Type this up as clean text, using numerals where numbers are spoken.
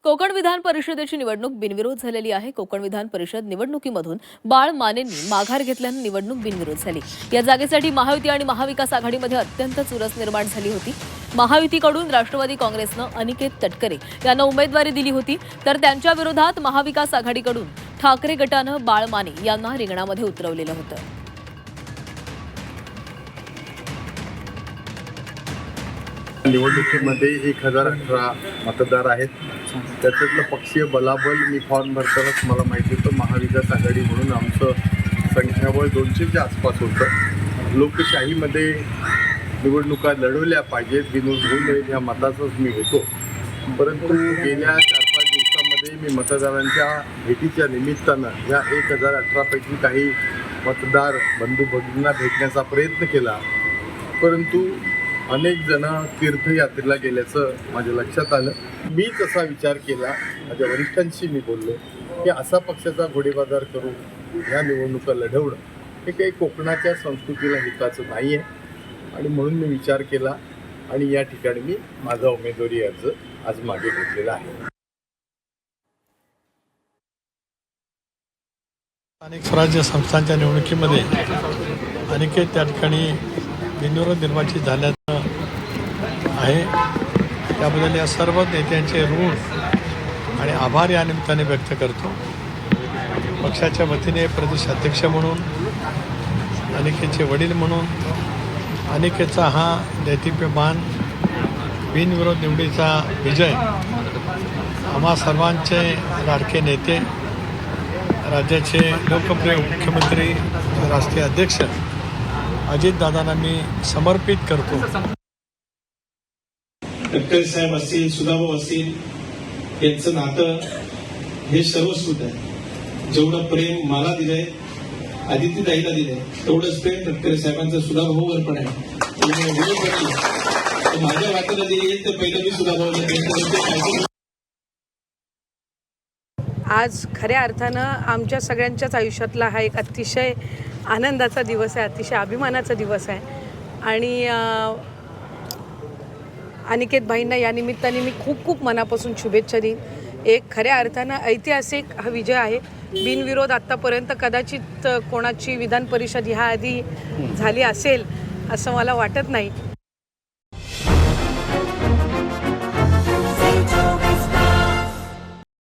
कोकण विधान परिषदेची निवडणूक बिनविरोध झालेली आहे। कोकण विधान परिषद निवडणुकीमधून बाळ मानेंनी माघार घेतल्याने निवडणूक बिनविरोध झाली। या जागेसाठी महायुती आणि महाविकास आघाडीमध्ये अत्यंत चुरस निर्माण झाली होती। महायुतीकडून राष्ट्रवादी काँग्रेसनं अनिकेत तटकरे यांना उमेदवारी दिली होती, तर त्यांच्या विरोधात महाविकास आघाडीकडून ठाकरे गटानं बाळ माने यांना रिंगणामध्ये उतरवलेलं होतं। निवडणुकीमध्ये 1018 मतदार आहेत। त्याच्यातलं पक्षीय बलाबल मी फॉर्म भरतानाच मला माहिती होतं महाविकास आघाडी म्हणून आमचं संख्याबळ 200च्या आसपास होतं। लोकशाहीमध्ये निवडणुका लढवल्या पाहिजेत, बिनविरोध होऊ नये या मताचाच मी होतो। परंतु गेल्या 4-5 दिवसामध्ये मी मतदारांच्या भेटीच्या निमित्तानं या 1018 पैकी काही मतदार बंधू भगिनींना भेटण्याचा प्रयत्न केला, परंतु अनेक जण तीर्थयात्रेला गेल्याचं माझ्या लक्षात आलं। मीच असा विचार केला, माझ्या वरिष्ठांशी मी बोललो की असा पक्षाचा घोडेबाजार करून ह्या निवडणुका लढवणं हे काही कोकणाच्या संस्कृतीला हिताचं नाही आहे, आणि म्हणून मी विचार केला आणि या ठिकाणी मी माझा उमेदवारी अर्ज आज मागे घेतलेला आहे। अनेक स्वराज्य संस्थांच्या निवडणुकीमध्ये अनिकेत त्या ठिकाणी बिनविरोध निर्वाचित झाल्याचं आहे। त्याबद्दल या सर्व नेत्यांचे ऋण आणि आभार या निमित्ताने व्यक्त करतो। पक्षाच्या वतीने प्रदेशाध्यक्ष म्हणून, अनिकेतचे वडील म्हणून, अनिकेतचा हा दैदिप्यमान बिनविरोध निवडीचा विजय आम्हा सर्वांचे लाडके नेते, राज्याचे लोकप्रिय मुख्यमंत्री, राष्ट्रीय अध्यक्ष अजितदादांना मी समर्पित करतो। तटकरे साहेब असतील, सुधाभाऊ असतील, यांचं नातं हे सर्वस्कृत आहे। जेवढं प्रेम मला दिलंय, आदित्यताईला दिलंय, तेवढंच प्रेम तटकरे साहेबांचं सुधाभाऊवर पण आहे। माझ्या वाटेला जे येईल तर पहिलं मी सुधाभाऊला आज खऱ्या अर्थानं आमच्या सगळ्यांच्याच आयुष्यातला हा एक अतिशय आनंदाचा दिवस आहे, अतिशय अभिमानाचा दिवस आहे। आणि अनिकेत भाईंना या निमित्ताने मी खूप खूप मनापासून शुभेच्छा देईन। एक खऱ्या अर्थानं ऐतिहासिक हा विजय आहे। बिनविरोध आत्तापर्यंत कदाचित कोणाची विधान परिषद ह्या आधी झाली असेल असं मला वाटत नाही।